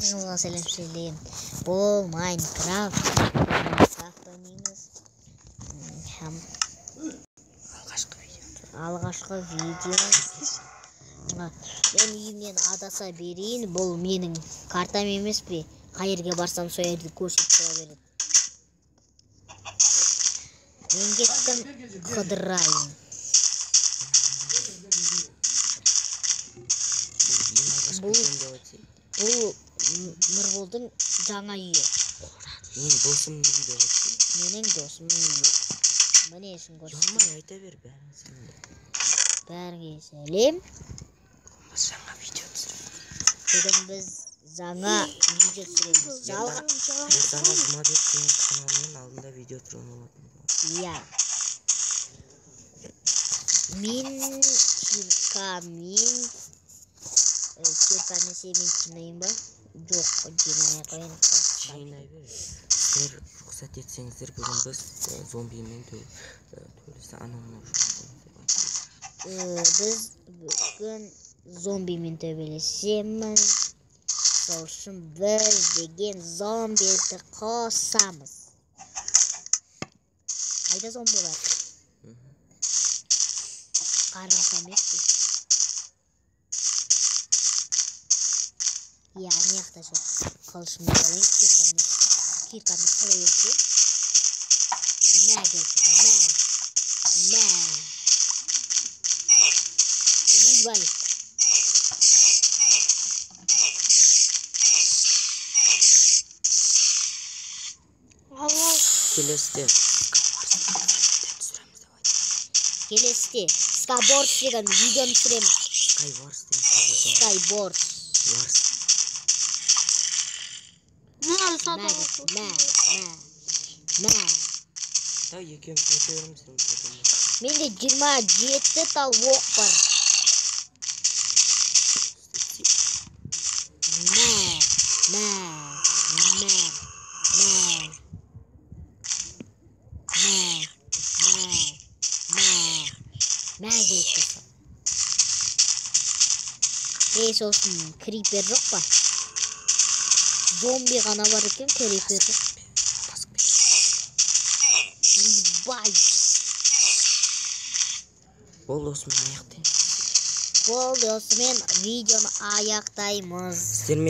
Selam. Bu Minecraft oynuyoruz. Hem alғашқы видео. Мен үйімнен адаса берейін. Бұл менің картам емес пе? Қайерге барсам сол жерді көрсетіп тұра береді. Мен кеттім қыдырайын. Бұл Нұрболдың жаңа үйі. Менің досымның үйі. Менің досымның үйі. Міне үшін көрсетейін. Жалмай айта бер бәрін сенде. Бәріңе сәлем. Жаңа видео түсіреміз. Бүгін біз жаңа видео түсіреміз. Ертаңа Жұмабек деген каналының алдында видео түсіремін болатын. Иә. Мен Киркамен семен жинайын ба? Жоқ, жинамай қойын. Жинай бер. Сіздер рұқсат етсеңіздер бүгін біз зомбимен төлесі анауына Біз бүгін зомбимен төбелесеміз. Сол үшін біз деген зомбиді қосамыз. Қайда зомбилар? Қараңғы емес пе? Я не хочу қылышымды алайын, кирканы қалай өлтірем? Мә келіпті, мә. Ойбай. Келесте Skywars деген видеоны түсіреміз. Skywars. Мә. Да, екеуміз өтеріміз. Менде 27 тал оқ бар. Мә келіпті. Сосын крипер жоқ па? Зомби ғана бар екен, крипер жоқ. Бай. Бұл осымен аяқтаймыз. Бұл осымен видеоны аяқтаймыз.